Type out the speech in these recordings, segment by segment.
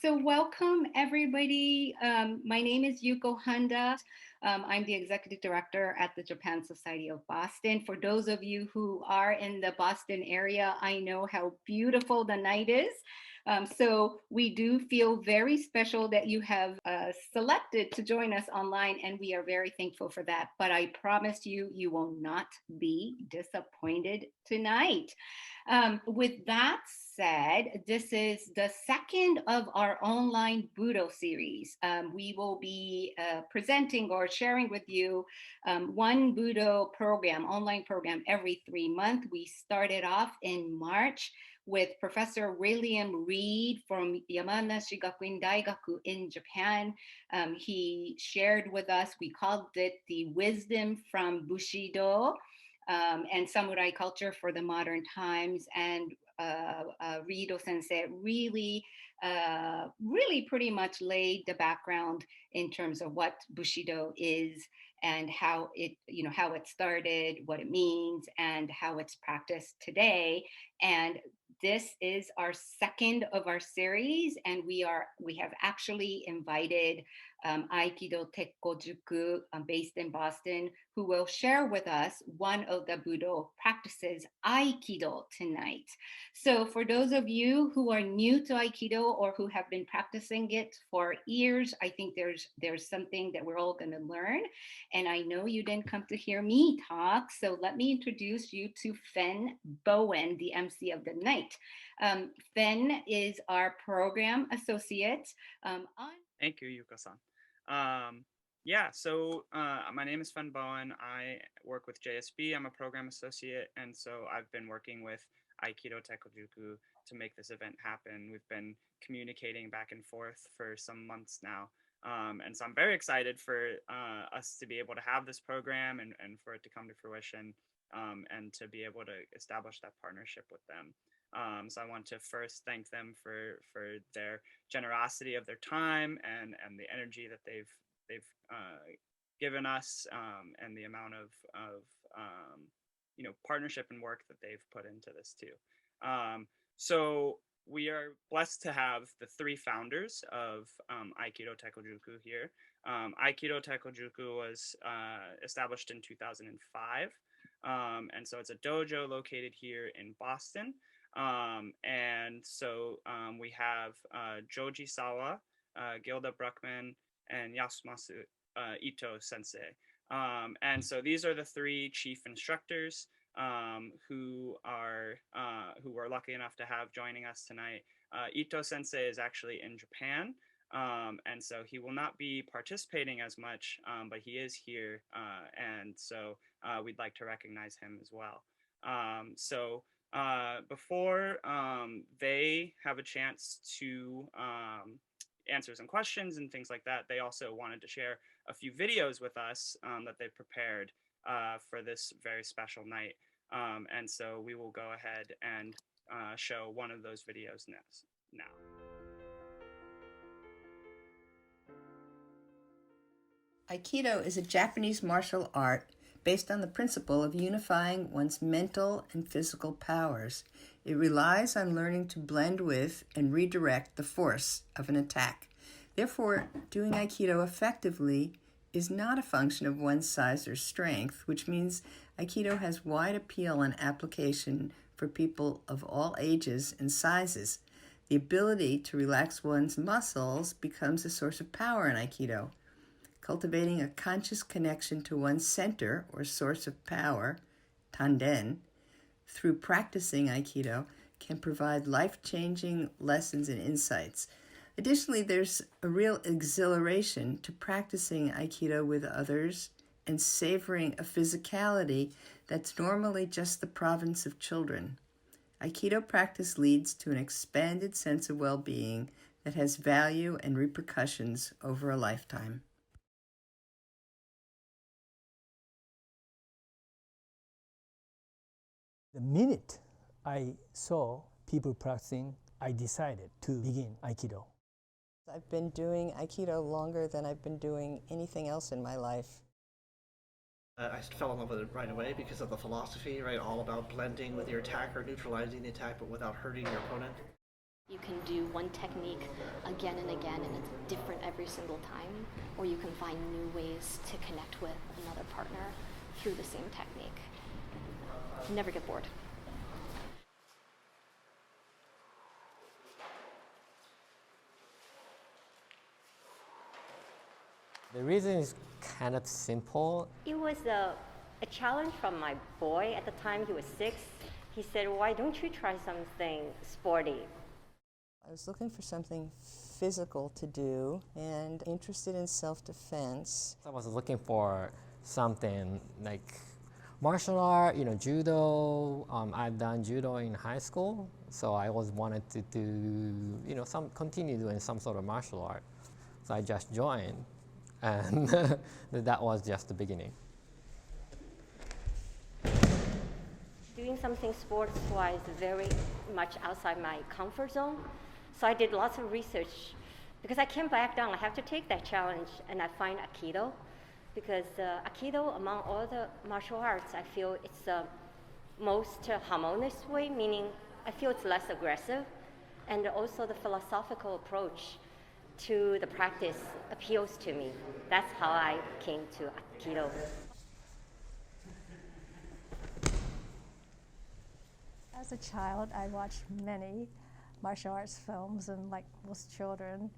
So welcome everybody. My name is Yuko Handa. I'm the executive director at the Japan Society of Boston. For those of you who are in the Boston area, I know how beautiful the night is. So we do feel very special that you have selected to join us online, and we are very thankful for that. But I promise you, you will not be disappointed tonight. With that said, this is the second of our online Budo series. We will be presenting or sharing with you one Budo program, online program every 3 months. We started off in March with Professor William Reed from Yamanashi Gakuin Daigaku in Japan. He shared with us, we called it the Wisdom from Bushido, and samurai culture for the modern times. And Rido Sensei really pretty much laid the background in terms of what Bushido is and how how it started, what it means, and how it's practiced today. And this is our second of our series, and we have actually invited Aikido Tekkojuku, based in Boston, who will share with us one of the BUDŌ practices, Aikido, tonight. So for those of you who are new to Aikido or who have been practicing it for years, I think there's something that we're all going to learn. And I know you didn't come to hear me talk, so let me introduce you to Fen Bowen, the MC of the night. Fen is our program associate on. Thank you, Yuko-san. So my name is Fen Bowen. I work with JSB. I'm a program associate, and so I've been working with Aikido Tekkojuku to make this event happen. We've been communicating back and forth for some months now. And so I'm very excited for us to be able to have this program and for it to come to fruition, and to be able to establish that partnership with them. So I want to first thank them for their generosity of their time and the energy that they've given us, and the amount of partnership and work that they've put into this too. So we are blessed to have the three founders of Aikido Tekkojuku here. Aikido Tekkojuku was established in 2005, and so it's a dojo located here in Boston. And so we have Joji Sawa, Gilda Bruckman, and Yasumasu Ito Sensei. And so these are the three chief instructors who we're lucky enough to have joining us tonight. Ito Sensei is actually in Japan, and so he will not be participating as much, but he is here, and so we'd like to recognize him as well. Before they have a chance to answer some questions and things like that, they also wanted to share a few videos with us that they prepared for this very special night. And so we will go ahead and show one of those videos now. Aikido is a Japanese martial art based on the principle of unifying one's mental and physical powers. It relies on learning to blend with and redirect the force of an attack. Therefore, doing Aikido effectively is not a function of one's size or strength, which means Aikido has wide appeal and application for people of all ages and sizes. The ability to relax one's muscles becomes a source of power in Aikido. Cultivating a conscious connection to one's center or source of power, tanden, through practicing Aikido can provide life-changing lessons and insights. Additionally, there's a real exhilaration to practicing Aikido with others and savoring a physicality that's normally just the province of children. Aikido practice leads to an expanded sense of well-being that has value and repercussions over a lifetime. The minute I saw people practicing, I decided to begin Aikido. I've been doing Aikido longer than I've been doing anything else in my life. I fell in love with it right away because of the philosophy, right? All about blending with your attack or neutralizing the attack, but without hurting your opponent. You can do one technique again and again, and it's different every single time, or you can find new ways to connect with another partner through the same technique. You never get bored. The reason is kind of simple. It was a challenge from my boy at the time. He was 6. He said, why don't you try something sporty? I was looking for something physical to do and interested in self-defense. I was looking for something like martial art, judo. I've done judo in high school, so I was wanted to do, continue doing some sort of martial art. So I just joined, and that was just the beginning. Doing something sports-wise very much outside my comfort zone. So I did lots of research because I can't back down. I have to take that challenge, and I find Aikido. Because Aikido, among all the martial arts, I feel it's the most harmonious way, meaning I feel it's less aggressive. And also the philosophical approach to the practice appeals to me. That's how I came to Aikido. As a child, I watched many martial arts films, and like most children,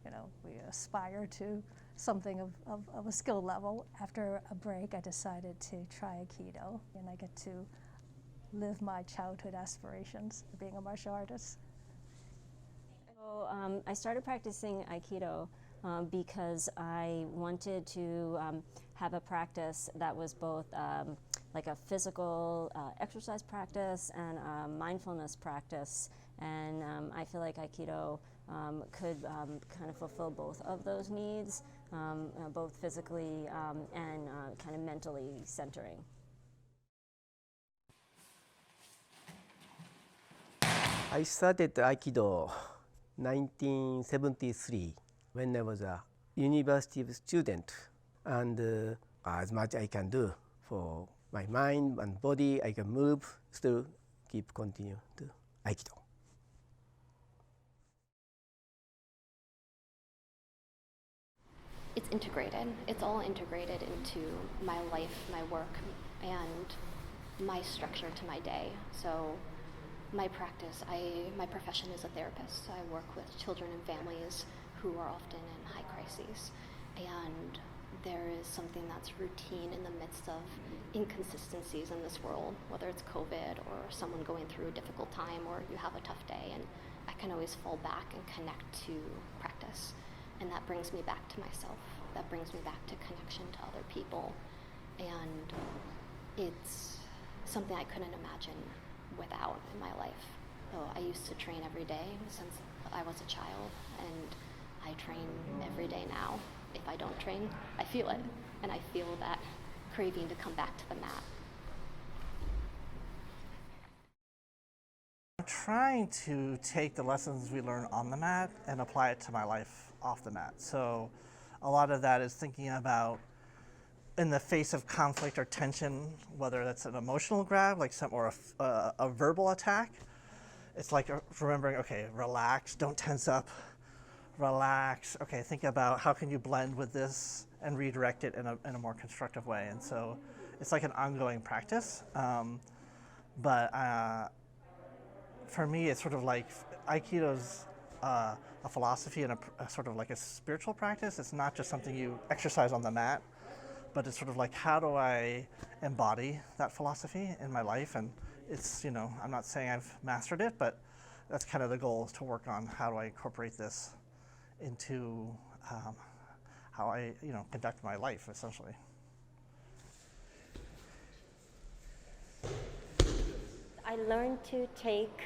we aspire to something of a skill level. After a break, I decided to try Aikido, and I get to live my childhood aspirations of being a martial artist. So, I started practicing Aikido because I wanted to have a practice that was both like a physical exercise practice and a mindfulness practice. And I feel like Aikido could kind of fulfill both of those needs, both physically and kind of mentally centering. I started Aikido 1973 when I was a university student, and as much I can do for my mind and body, I can move, still continue to Aikido. It's integrated. It's all integrated into my life, my work, and my structure to my day. So my practice, my profession is a therapist. So I work with children and families who are often in high crises. And there is something that's routine in the midst of inconsistencies in this world, whether it's COVID or someone going through a difficult time or you have a tough day. And I can always fall back and connect to practice. And that brings me back to myself. That brings me back to connection to other people. And it's something I couldn't imagine without in my life. So I used to train every day since I was a child, and I train every day now. If I don't train, I feel it. And I feel that craving to come back to the mat. I'm trying to take the lessons we learn on the mat and apply it to my life off the mat. So a lot of that is thinking about in the face of conflict or tension, whether that's an emotional grab, like or a verbal attack. It's like remembering, okay, relax, don't tense up, relax. Okay, think about how can you blend with this and redirect it in a more constructive way. And so it's like an ongoing practice. But for me, it's sort of like Aikido's a philosophy and a sort of like a spiritual practice. It's not just something you exercise on the mat, but it's sort of like, how do I embody that philosophy in my life? And it's, I'm not saying I've mastered it, but that's kind of the goal, is to work on how do I incorporate this into how I, conduct my life, essentially. I learned to take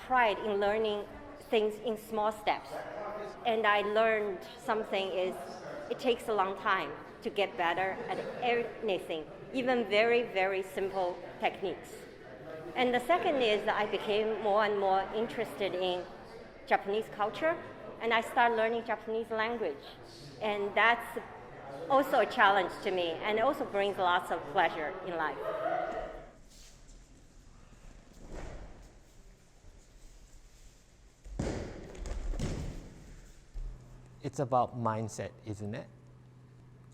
pride in learning things in small steps. And I learned something is it takes a long time to get better at anything, even very, very simple techniques. And the second is that I became more and more interested in Japanese culture, and I started learning Japanese language. And that's also a challenge to me, and it also brings lots of pleasure in life. it's about mindset, isn't it?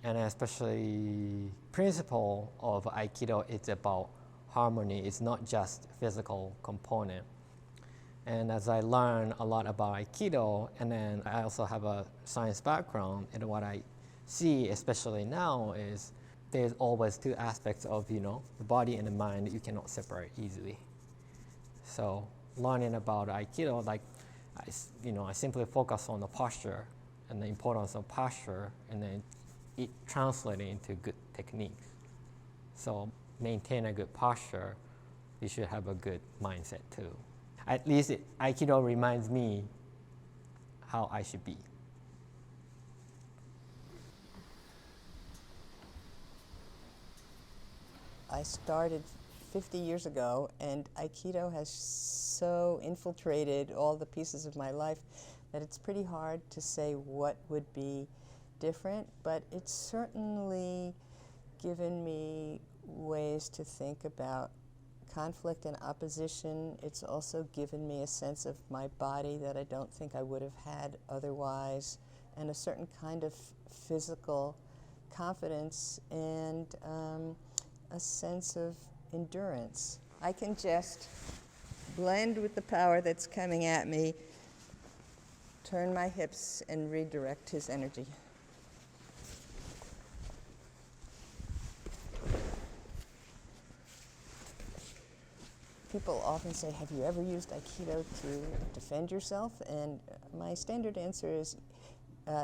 And especially principle of Aikido, it's about harmony. It's not just physical component. And as I learn a lot about Aikido, and then I also have a science background, and what I see, especially now, is there's always two aspects of, the body and the mind that you cannot separate easily. So learning about Aikido, like, I simply focus on the posture and the importance of posture, and then it translates into good techniques. So maintain a good posture, you should have a good mindset too. At least Aikido reminds me how I should be. I started 50 years ago, and Aikido has so infiltrated all the pieces of my life that it's pretty hard to say what would be different, but it's certainly given me ways to think about conflict and opposition. It's also given me a sense of my body that I don't think I would have had otherwise, and a certain kind of physical confidence and a sense of endurance. I can just blend with the power that's coming at me, turn my hips, and redirect his energy. People often say, have you ever used Aikido to defend yourself? And my standard answer is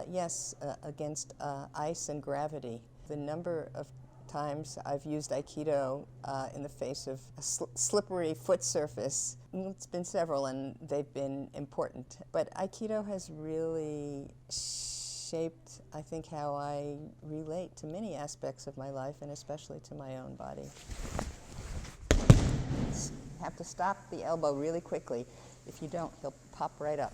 yes, against ice and gravity. The number of times I've used Aikido in the face of a slippery foot surface, it's been several, and they've been important. But Aikido has really shaped, I think, how I relate to many aspects of my life, and especially to my own body. You have to stop the elbow really quickly. If you don't, he'll pop right up.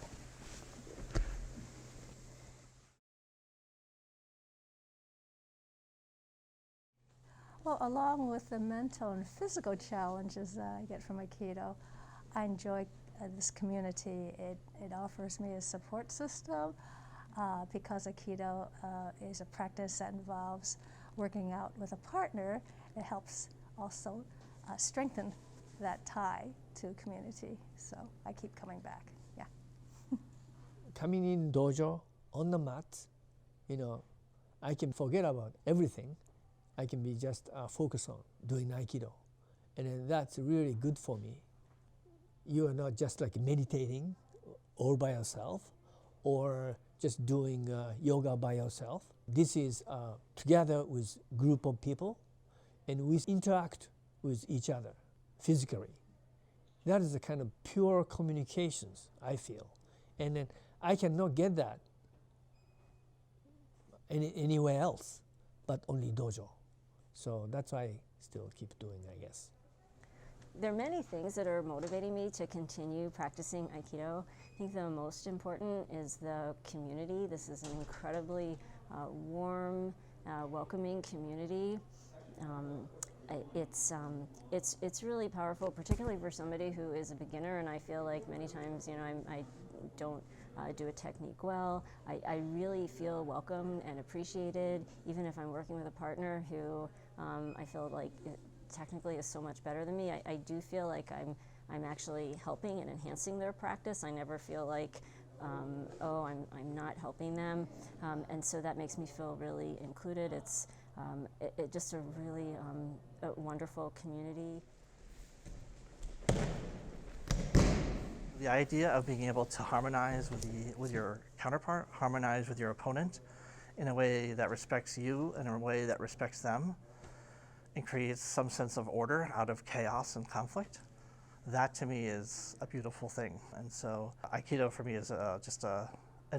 Well, along with the mental and physical challenges that I get from Aikido, I enjoy this community. It offers me a support system because Aikido is a practice that involves working out with a partner. It helps also strengthen that tie to community. So I keep coming back, yeah. Coming in dojo on the mat, I can forget about everything. I can be just focused on doing Aikido. And then that's really good for me. You are not just like meditating all by yourself or just doing yoga by yourself. This is together with group of people, and we interact with each other physically. That is the kind of pure communications, I feel. And then I cannot get that anywhere else, but only dojo. So that's why I still keep doing, I guess. There are many things that are motivating me to continue practicing Aikido. I think the most important is the community. This is an incredibly warm, welcoming community. It's really powerful, particularly for somebody who is a beginner, and I feel like many times, I don't do a technique well. I really feel welcome and appreciated, even if I'm working with a partner who I feel like technically is so much better than me. I do feel like I'm actually helping and enhancing their practice. I never feel like, I'm not helping them, and so that makes me feel really included. It's just a really a wonderful community. The idea of being able to harmonize with your counterpart, harmonize with your opponent in a way that respects you and in a way that respects them, and creates some sense of order out of chaos and conflict, that to me is a beautiful thing. And so Aikido for me is just an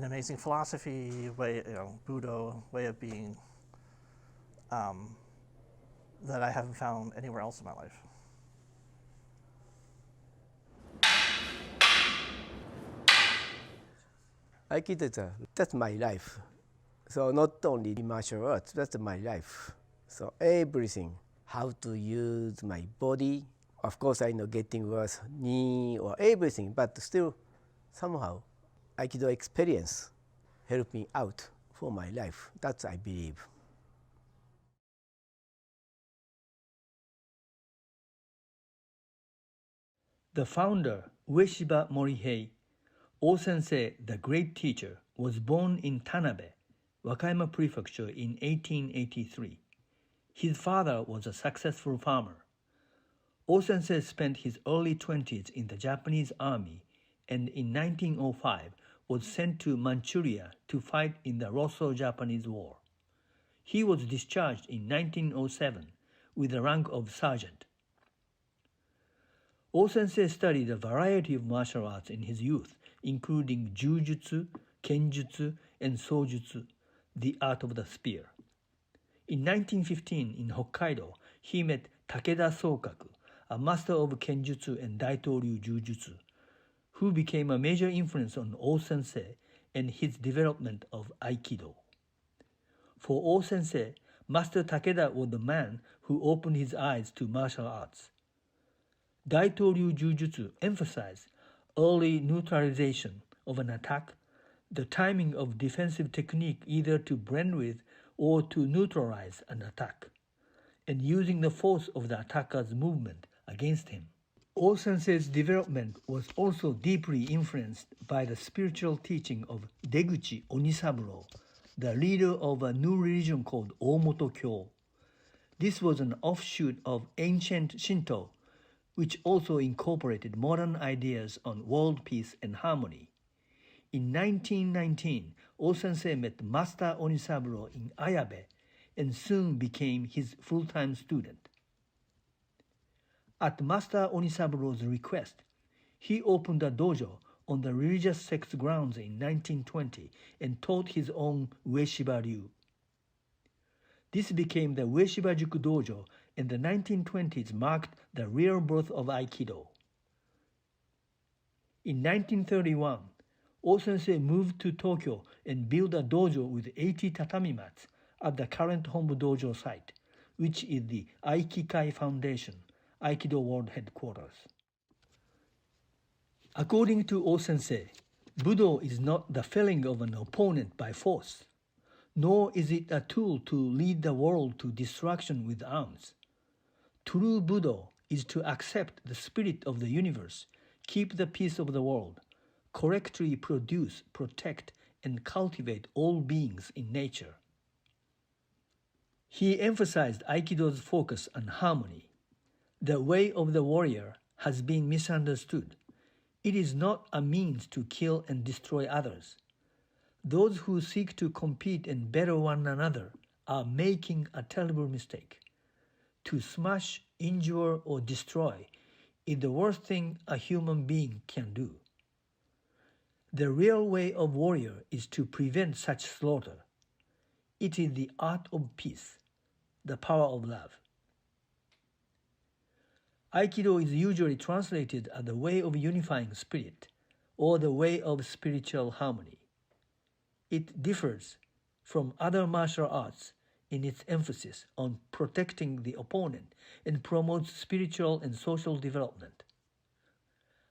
amazing philosophy, way, Budo, way of being that I haven't found anywhere else in my life. Aikido, that's my life. So not only martial arts, that's my life. So everything, how to use my body. Of course, I know getting worse, knee or everything, but still somehow Aikido experience help me out for my life. That's I believe. The founder, Ueshiba Morihei, O-sensei, the great teacher, was born in Tanabe, Wakayama Prefecture in 1883. His father was a successful farmer. O-sensei spent his early 20s in the Japanese army and in 1905 was sent to Manchuria to fight in the Russo-Japanese War. He was discharged in 1907 with the rank of sergeant. O-sensei studied a variety of martial arts in his youth, including Jujutsu, Kenjutsu, and Sojutsu, the art of the spear. In 1915, in Hokkaido, he met Takeda Sokaku, a master of Kenjutsu and Daito-ryu Jujutsu, who became a major influence on O-sensei and his development of Aikido. For O-sensei, Master Takeda was the man who opened his eyes to martial arts. Daito-ryu Jujutsu emphasized early neutralization of an attack, the timing of defensive technique either to blend with or to neutralize an attack, and using the force of the attacker's movement against him. O-sensei's development was also deeply influenced by the spiritual teaching of Deguchi Onisaburo, the leader of a new religion called Omoto-kyo. This was an offshoot of ancient Shinto, which also incorporated modern ideas on world peace and harmony. In 1919, O-sensei met Master Onisaburo in Ayabe and soon became his full-time student. At Master Onisaburo's request, he opened a dojo on the religious sect's grounds in 1920 and taught his own Ueshiba Ryu. This became the Ueshiba-juku Dojo, and the 1920s marked the real birth of Aikido. In 1931, O-sensei moved to Tokyo and built a dojo with 80 tatami mats at the current Hombu Dojo site, which is the Aikikai Foundation, Aikido World Headquarters. According to O-sensei, Budo is not the felling of an opponent by force, nor is it a tool to lead the world to destruction with arms. True Budo is to accept the spirit of the universe, keep the peace of the world, correctly produce, protect, and cultivate all beings in nature. He emphasized Aikido's focus on harmony. The way of the warrior has been misunderstood. It is not a means to kill and destroy others. Those who seek to compete and better one another are making a terrible mistake. To smash, injure, or destroy is the worst thing a human being can do. The real way of warrior is to prevent such slaughter. It is the art of peace, the power of love. Aikido is usually translated as the way of unifying spirit, or the way of spiritual harmony. It differs from other martial arts in its emphasis on protecting the opponent and promotes spiritual and social development.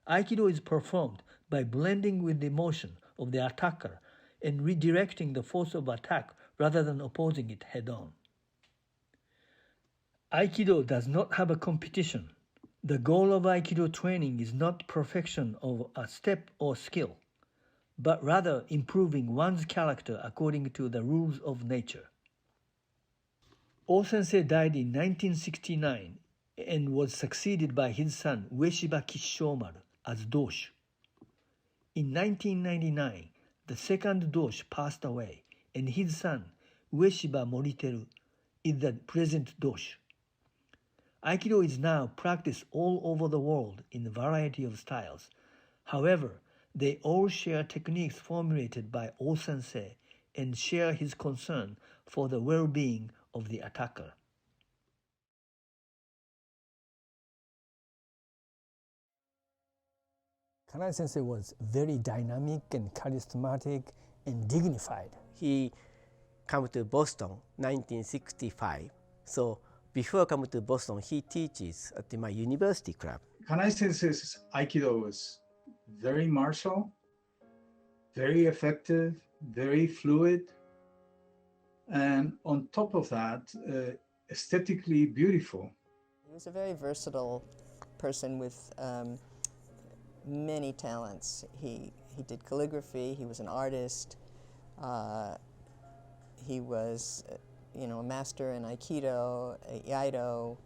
Aikido is performed by blending with the emotion of the attacker and redirecting the force of attack rather than opposing it head-on. Aikido does not have a competition. The goal of Aikido training is not perfection of a step or skill, but rather improving one's character according to the rules of nature. O-sensei died in 1969 and was succeeded by his son Ueshiba Kishomaru as Doshu. In 1999, the second Doshu passed away, and his son Ueshiba Moriteru is the present Doshu. Aikido is now practiced all over the world in a variety of styles. However, they all share techniques formulated by O-sensei and share his concern for the well-being of the attacker. Kanai Sensei was very dynamic and charismatic and dignified. He came to Boston 1965. So before coming to Boston, he teaches at my university club. Kanai Sensei's Aikido was very martial, very effective, very fluid, and on top of that, aesthetically beautiful. He was a very versatile person with many talents. He did calligraphy, he was an artist, he was a master in Aikido, Iaido,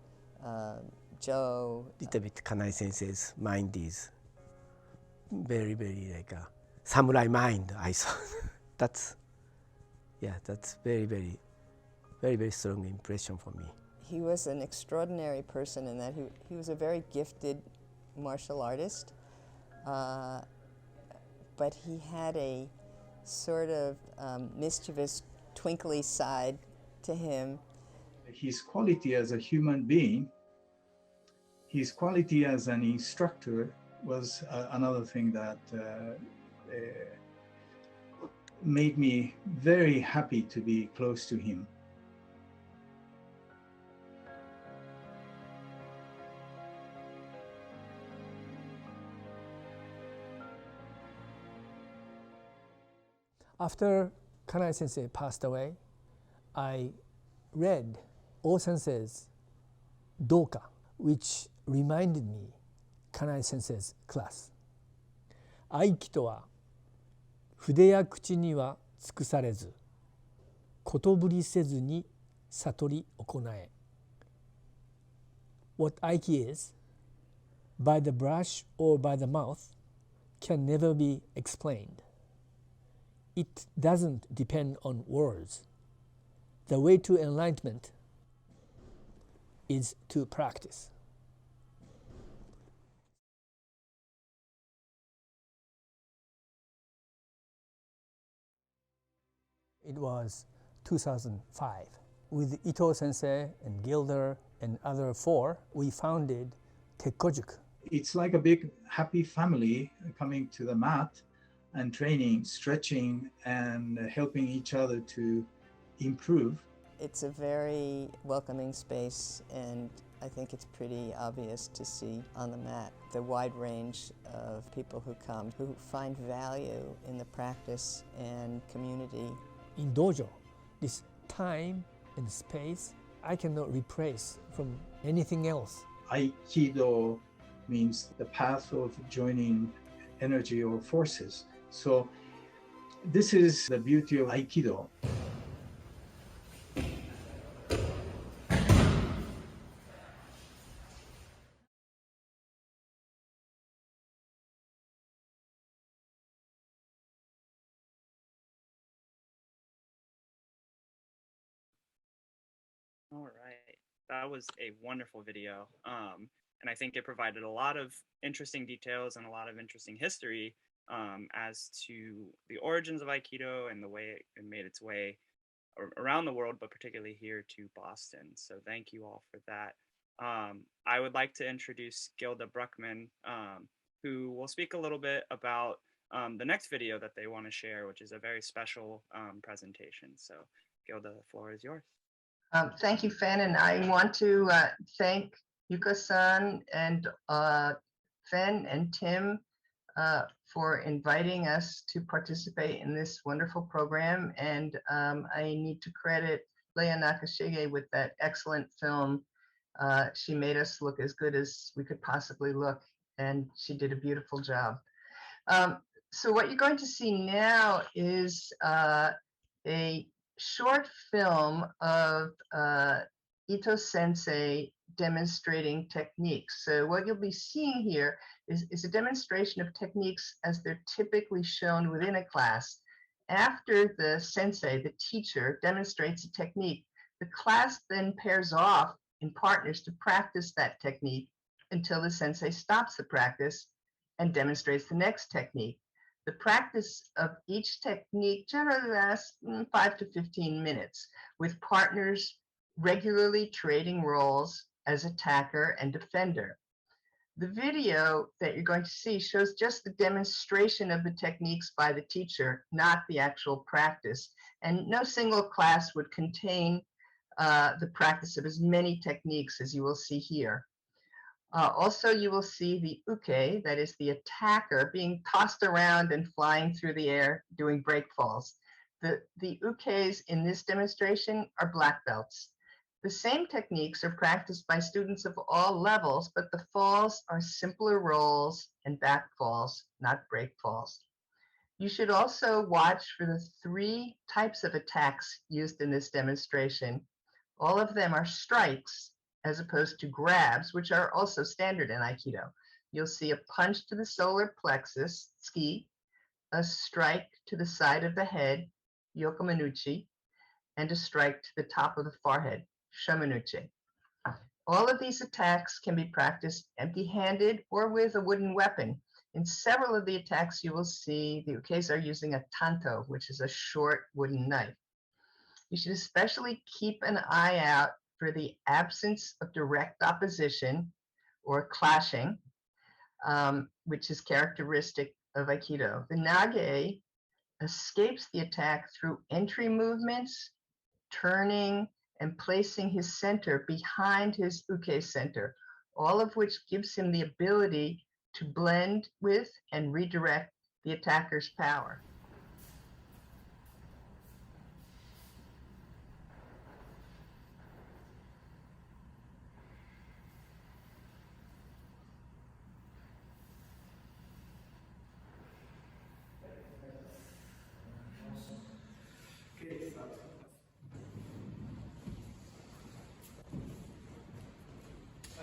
Jo. Little bit Kanai Sensei's mind is very, very like a samurai mind, I saw. that's very, very, very, very strong impression for me. He was an extraordinary person in that he was a very gifted martial artist, but he had a sort of mischievous, twinkly side to him. His quality as a human being, his quality as an instructor was another thing that made me very happy to be close to him. After Kanai Sensei passed away, I read O Sensei's Doka, which reminded me Kanai Sensei's class. 合気とは筆や口には尽くされず、ことぶりせずに悟り行え。What Aiki is, by the brush or by the mouth, can never be explained. It doesn't depend on words. The way to enlightenment is to practice. It was 2005. With Ito Sensei and Gilder and other four, we founded Tekkozyuk. It's like a big happy family coming to the mat and training, stretching, and helping each other to improve. It's a very welcoming space, and I think it's pretty obvious to see on the mat the wide range of people who come, who find value in the practice and community. In dojo, this time and space I cannot replace from anything else. Aikido means the path of joining energy or forces. So this is the beauty of Aikido. All right, that was a wonderful video. And I think it provided a lot of interesting details and a lot of interesting history as to the origins of Aikido and the way it made its way around the world, but particularly here to Boston. So thank you all for that. I would like to introduce Gilda Bruckman, who will speak a little bit about the next video that they want to share, which is a very special presentation. So Gilda, the floor is yours. Thank you, Fen, and I want to thank Yuka-san and Fen and Tim for inviting us to participate in this wonderful program. And I need to credit Leia Nakashige with that excellent film. She made us look as good as we could possibly look, and she did a beautiful job. So what you're going to see now is a short film of Ito Sensei demonstrating techniques. So what you'll be seeing here is a demonstration of techniques as they're typically shown within a class. After the sensei, the teacher, demonstrates a technique, the class then pairs off in partners to practice that technique until the sensei stops the practice and demonstrates the next technique. The practice of each technique generally lasts 5 to 15 minutes, with partners regularly trading roles as attacker and defender. The video that you're going to see shows just the demonstration of the techniques by the teacher, not the actual practice. And no single class would contain the practice of as many techniques as you will see here. Also, you will see the uke, that is the attacker, being tossed around and flying through the air, doing break falls. The ukes in this demonstration are black belts. The same techniques are practiced by students of all levels, but the falls are simpler rolls and back falls, not break falls. You should also watch for the 3 types of attacks used in this demonstration. All of them are strikes as opposed to grabs, which are also standard in Aikido. You'll see a punch to the solar plexus, tsuki, a strike to the side of the head, yokomanuchi, and a strike to the top of the forehead, shomanuchi. All of these attacks can be practiced empty-handed or with a wooden weapon. In several of the attacks, you will see the ukes are using a tanto, which is a short wooden knife. You should especially keep an eye out for the absence of direct opposition or clashing, which is characteristic of Aikido. The nage escapes the attack through entry movements, turning, and placing his center behind his uke center, all of which gives him the ability to blend with and redirect the attacker's power.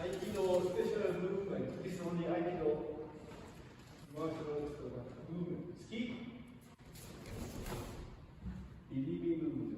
Aikido special movement is only Aikido martial arts movement. Ski, Iribi movement.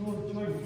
No joint.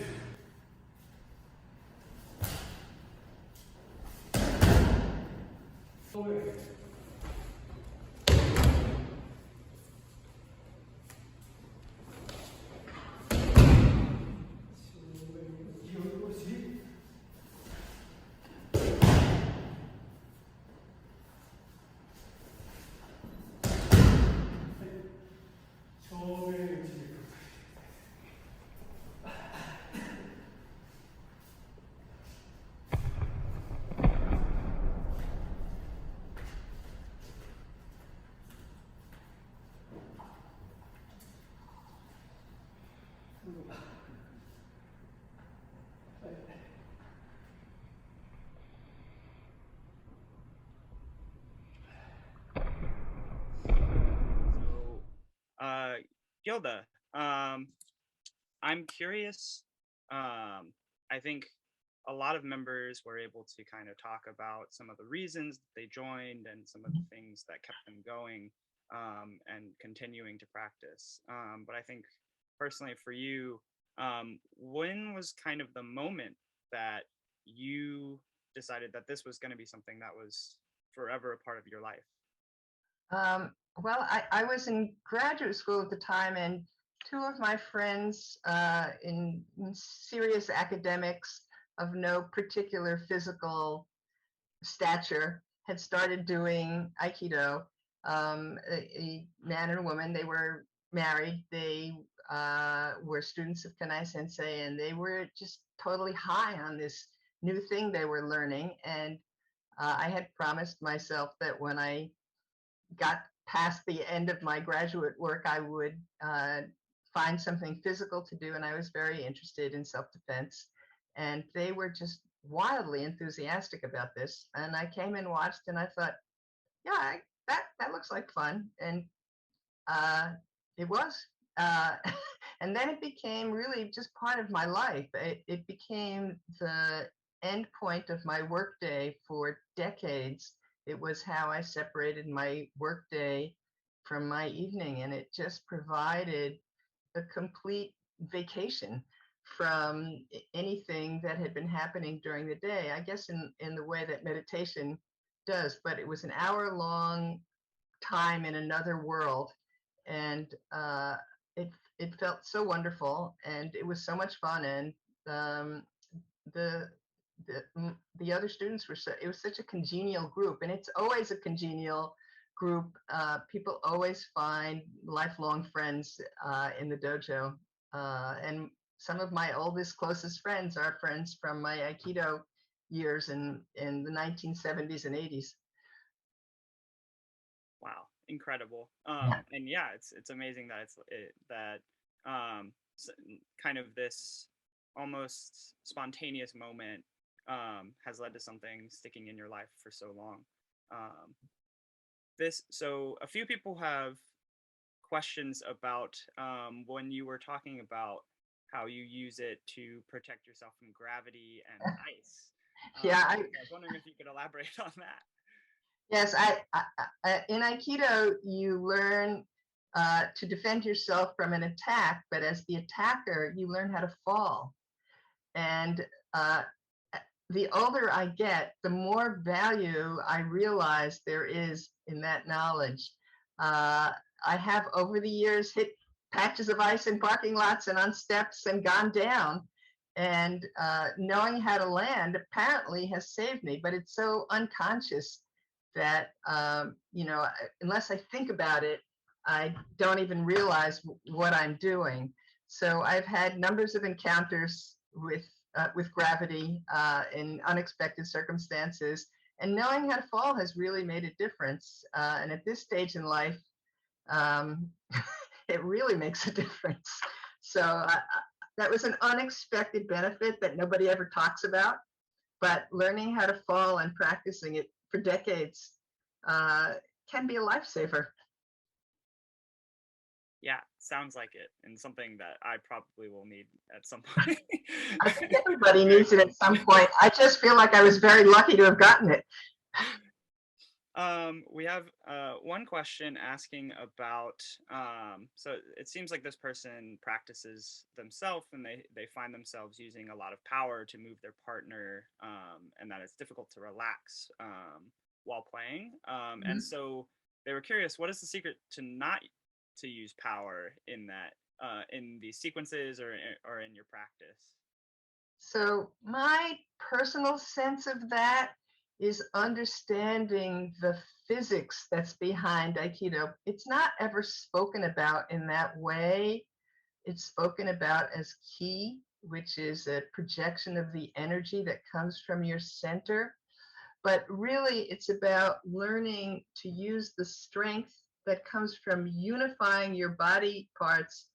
Gilda, I'm curious. I think a lot of members were able to kind of talk about some of the reasons that they joined and some of the things that kept them going and continuing to practice. But I think personally for you, when was kind of the moment that you decided that this was going to be something that was forever a part of your life? Well, I was in graduate school at the time, and two of my friends in serious academics of no particular physical stature had started doing Aikido. A man and a woman, they were married, they were students of Kanai Sensei, and they were just totally high on this new thing they were learning. And I had promised myself that when I got past the end of my graduate work, I would find something physical to do. And I was very interested in self-defense. And they were just wildly enthusiastic about this. And I came and watched, and I thought, yeah, that looks like fun. And it was. And then it became really just part of my life. It became the end point of my workday for decades. It was how I separated my workday from my evening, and it just provided a complete vacation from anything that had been happening during the day, I guess in the way that meditation does. But it was an hour-long time in another world, and it felt so wonderful, and it was so much fun. And the the other students were it was such a congenial group, and it's always a congenial group. People always find lifelong friends in the dojo, and some of my oldest, closest friends are friends from my Aikido years in the 1970s and 80s. Wow, incredible. And yeah, it's amazing that kind of this almost spontaneous moment has led to something sticking in your life for so long. So a few people have questions about when you were talking about how you use it to protect yourself from gravity and ice. Yeah, I was wondering if you could elaborate on that. Yes, in Aikido, you learn to defend yourself from an attack, but as the attacker, you learn how to fall. And the older I get, the more value I realize there is in that knowledge. I have over the years hit patches of ice in parking lots and on steps and gone down. And knowing how to land apparently has saved me, but it's so unconscious that, unless I think about it, I don't even realize what I'm doing. So I've had numbers of encounters with gravity in unexpected circumstances, and knowing how to fall has really made a difference. And at this stage in life, it really makes a difference. So that was an unexpected benefit that nobody ever talks about, but learning how to fall and practicing it for decades can be a lifesaver. Yeah, sounds like it, and something that I probably will need at some point. I think everybody needs it at some point. I just feel like I was very lucky to have gotten it. We have one question asking about, so it seems like this person practices themselves and they find themselves using a lot of power to move their partner, and that it's difficult to relax while playing. And so they were curious, what is the secret to not to use power in that, in these sequences or in your practice? So my personal sense of that is understanding the physics that's behind Aikido. It's not ever spoken about in that way. It's spoken about as ki, which is a projection of the energy that comes from your center. But really, it's about learning to use the strength that comes from unifying your body parts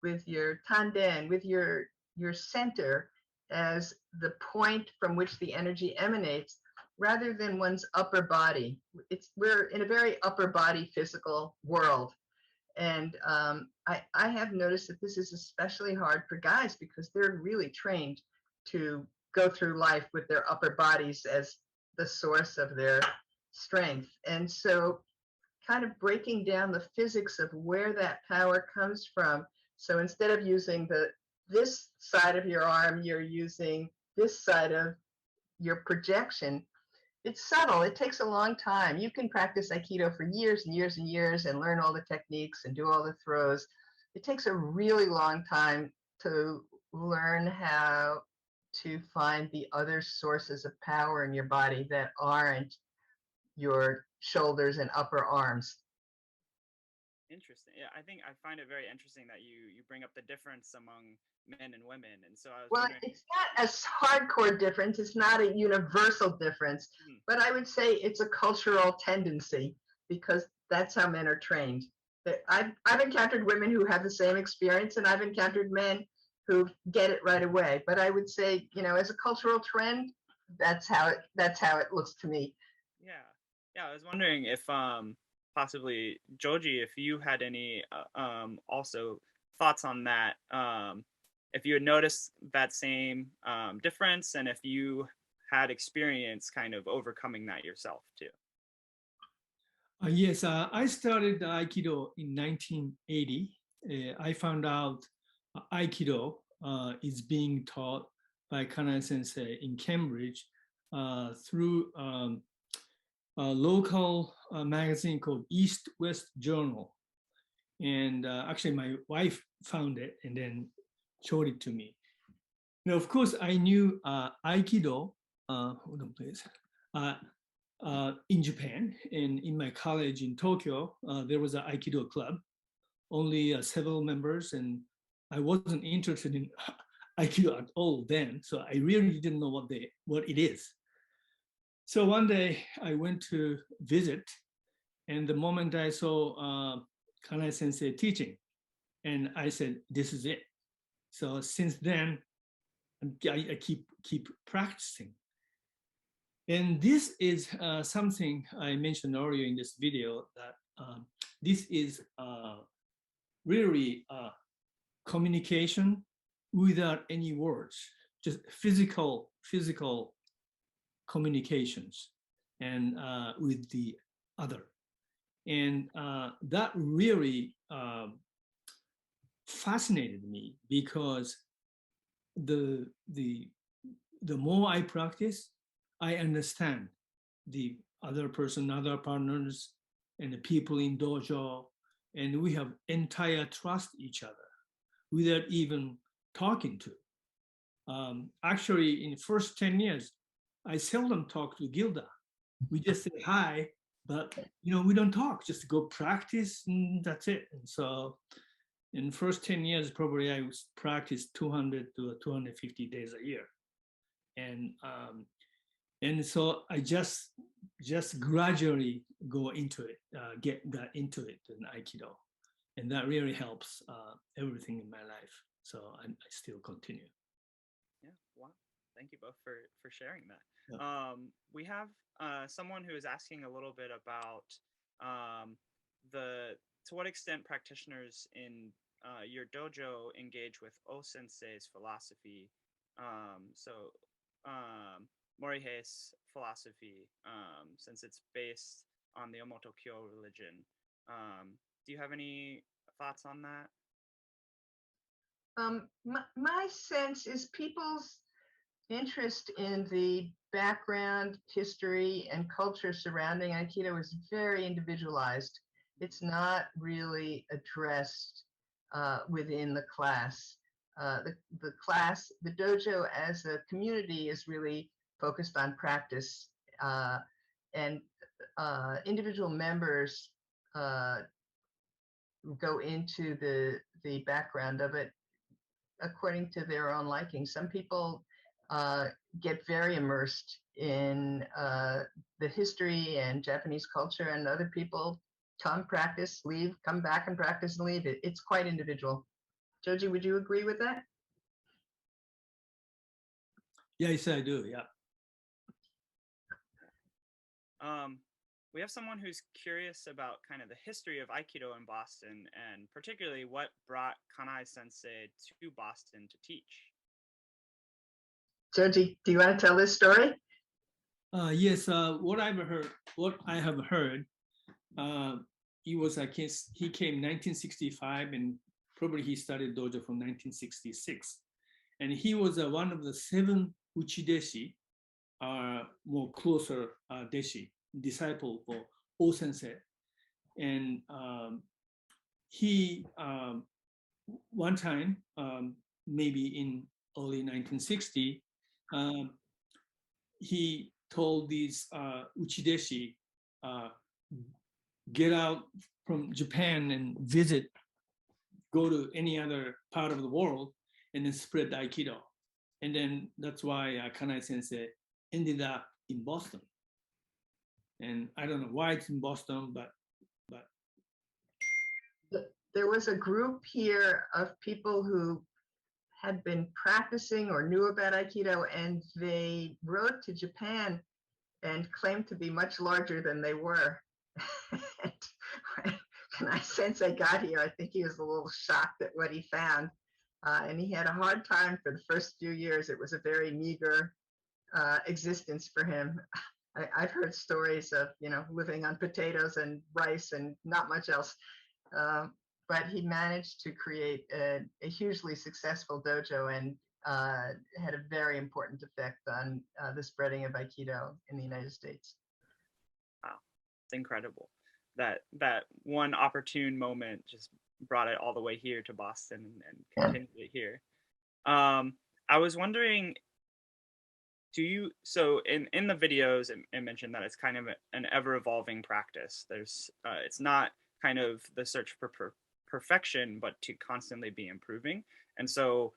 with your tanden, with your center as the point from which the energy emanates, rather than one's upper body. We're in a very upper body physical world. And I have noticed that this is especially hard for guys because they're really trained to go through life with their upper bodies as the source of their strength. And so kind of breaking down the physics of where that power comes from. So instead of using this side of your arm, you're using this side of your projection. It's subtle. It takes a long time. You can practice Aikido for years and years and years and learn all the techniques and do all the throws. It takes a really long time to learn how to find the other sources of power in your body that aren't your shoulders and upper arms. Interesting. Yeah, I think I find it very interesting that you bring up the difference among men and women, and so I was Well, wondering. it's not a hardcore difference. It's not a universal difference, but I would say it's a cultural tendency because that's how men are trained. I've encountered women who have the same experience, and I've encountered men who get it right away. But I would say, as a cultural trend, that's how it looks to me. Yeah, I was wondering if possibly Joji, if you had any also thoughts on that. If you had noticed that same difference, and if you had experience kind of overcoming that yourself too. Yes, I started Aikido in 1980. I found out Aikido is being taught by Kanai Sensei in Cambridge through a local magazine called East West Journal. And actually my wife found it and then showed it to me. Now, of course, I knew Aikido, hold on please, in Japan, and in my college in Tokyo, there was an Aikido club, only several members, and I wasn't interested in Aikido at all then, so I really didn't know what it is. So one day I went to visit, and the moment I saw Kanai Sensei teaching, and I said, this is it. So since then, I keep practicing. And this is something I mentioned earlier in this video, that this is really communication without any words, just physical communications and with the other. And that really fascinated me because the more I practice, I understand the other person, other partners, and the people in dojo, and we have entire trust each other without even talking to. Actually, in the first 10 years, I seldom talk to Gilda. We just say hi, but we don't talk, just go practice, and that's it. And so in the first 10 years, probably I practiced 200 to 250 days a year. And so I just gradually go into it, got into it in Aikido. And that really helps everything in my life. So I still continue. Yeah, wow. Thank you both for sharing that. Yeah. We have someone who is asking a little bit about the to what extent practitioners in your dojo engage with Sensei's philosophy, Morihei's philosophy, since it's based on the Omoto-kyo religion. Do you have any thoughts on that? My sense is people's interest in the background, history, and culture surrounding Aikido is very individualized. It's not really addressed within the class. The class, the dojo as a community is really focused on practice, and individual members go into the background of it according to their own liking. Some people get very immersed in the history and Japanese culture, and other people come, practice, leave, come back and practice and leave. It's quite individual. Joji, would you agree with that? Yes, I do. Yeah. We have someone who's curious about kind of the history of Aikido in Boston, and particularly what brought Kanai Sensei to Boston to teach. Joji, do you want to tell this story? Yes. What I have heard, he came 1965, and probably he started dojo from 1966, and he was one of the 7 uchideshi, more closer deshi, disciple for O Sensei. And he, one time, maybe in early 1960, he told these uchideshi, get out from Japan and visit, go to any other part of the world, and then spread Aikido. And then that's why Kanai Sensei ended up in Boston. And I don't know why it's in Boston, but there was a group here of people who had been practicing or knew about Aikido, and they rode to Japan and claimed to be much larger than they were. When I Sensei got here, I think he was a little shocked at what he found. And he had a hard time for the first few years. It was a very meager existence for him. I've heard stories of, living on potatoes and rice and not much else. But he managed to create a hugely successful dojo, and had a very important effect on the spreading of Aikido in the United States. Wow, it's incredible. That one opportune moment just brought it all the way here to Boston and continued it here. I was wondering, so in the videos it mentioned that it's kind of an ever-evolving practice. There's it's not kind of the search for perfection, but to constantly be improving. And so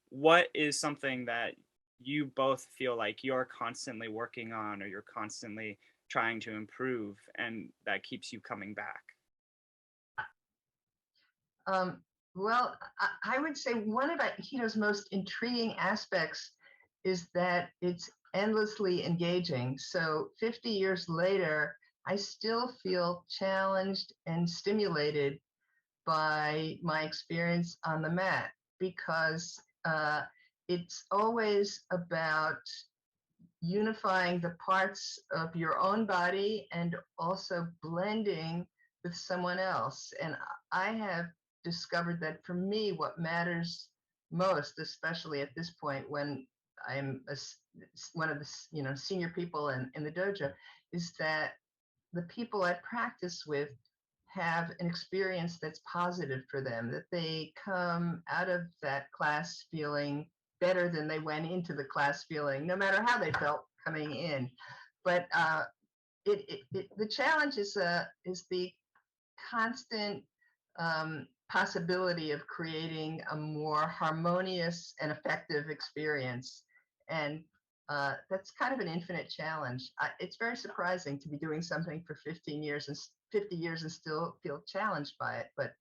what is something that you both feel like you're constantly working on, or you're constantly trying to improve, and that keeps you coming back? Well, I would say one of Aikido's most intriguing aspects is that it's endlessly engaging. So 50 years later, I still feel challenged and stimulated by my experience on the mat, because it's always about unifying the parts of your own body and also blending with someone else. And I have discovered that for me, what matters most, especially at this point when I'm one of the senior people in the dojo, is that the people I practice with have an experience that's positive for them, that they come out of that class feeling better than they went into the class feeling, no matter how they felt coming in. But the challenge is the constant possibility of creating a more harmonious and effective experience. And that's kind of an infinite challenge. It's very surprising to be doing something for 50 years and still feel challenged by it. But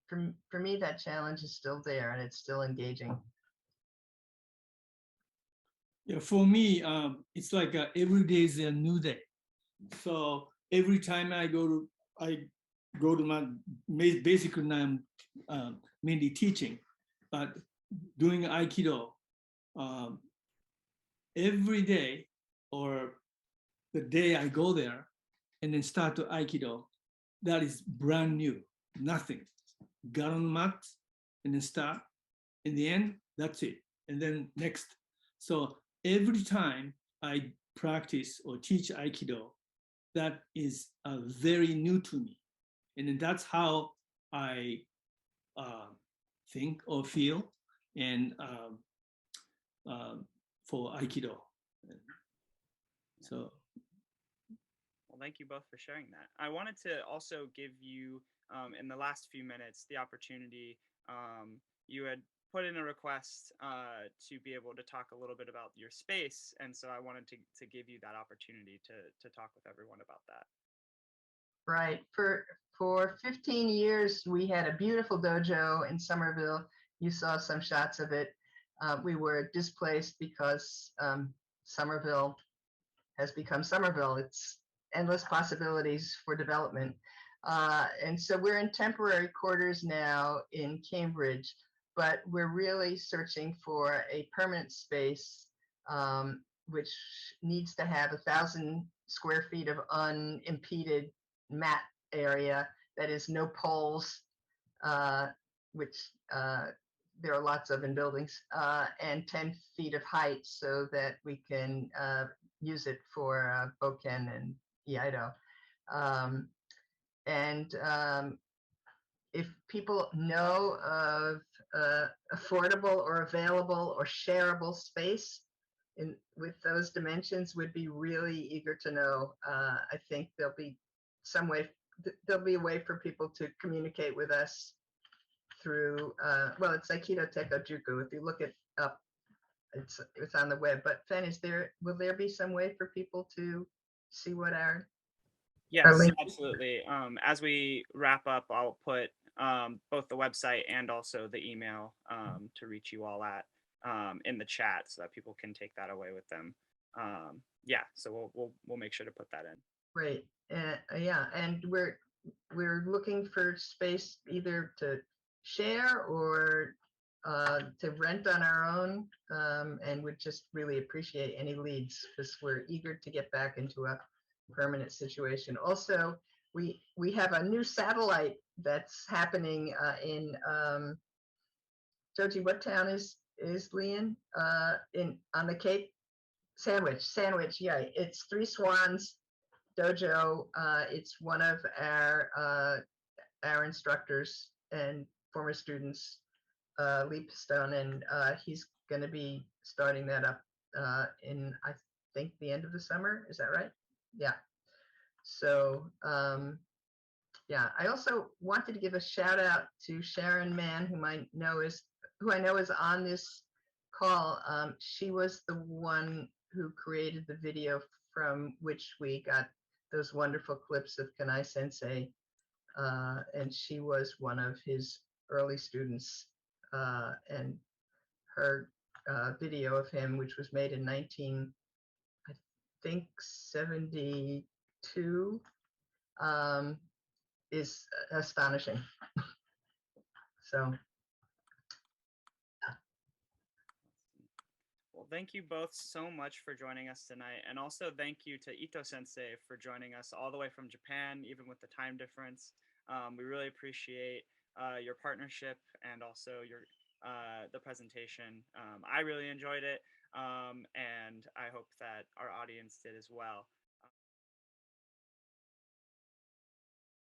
for me, that challenge is still there, and it's still engaging. Yeah, for me, it's like every day is a new day. So every time I go to my basically now I'm mainly teaching, but doing Aikido every day or the day I go there and then start to Aikido, that is brand new, nothing. Got on the mat and then start. In the end, that's it. And then next. So every time I practice or teach Aikido, that is very new to me. And then that's how I think or feel and for Aikido. So. Well, thank you both for sharing that. I wanted to also give you, in the last few minutes, the opportunity. You had put in a request to be able to talk a little bit about your space, and so I wanted to give you that opportunity to talk with everyone about that. Right. For 15 years, we had a beautiful dojo in Somerville. You saw some shots of it. We were displaced because Somerville has become Somerville. It's endless possibilities for development. And so we're in temporary quarters now in Cambridge, but we're really searching for a permanent space, which needs to have 1,000 square feet of unimpeded mat area that is no poles, which there are lots of in buildings, and 10 feet of height so that we can use it for Boken and Iaido. If people know of affordable or available or shareable space with those dimensions, would be really eager to know. I think there'll be a way for people to communicate with us through, well, it's Aikido Tekkojuku. If you look it up, it's on the web. But Fen, will there be some way for people to see what our Yes, absolutely. As we wrap up, I'll put both the website and also the email to reach you all at in the chat so that people can take that away with them. Yeah, so we'll make sure to put that in. Great. Yeah, and we're looking for space either to share or to rent on our own, and would just really appreciate any leads because we're eager to get back into a permanent situation. Also, we have a new satellite that's happening in Joji. What town is Leon? On the Cape? Sandwich. Yeah, it's Three Swans Dojo. It's one of our instructors and former students, Lee Pistone, and he's going to be starting that up in, I think, the end of the summer. Is that right? Yeah. So yeah, I also wanted to give a shout out to Sharon Mann, who I know is on this call. She was the one who created the video from which we got those wonderful clips of Kanai Sensei, and she was one of his early students. And her video of him, which was made in 1972, is astonishing. So. Well, thank you both so much for joining us tonight. And also thank you to Ito Sensei for joining us all the way from Japan, even with the time difference. We really appreciate your partnership and also the presentation. I really enjoyed it, and I hope that our audience did as well.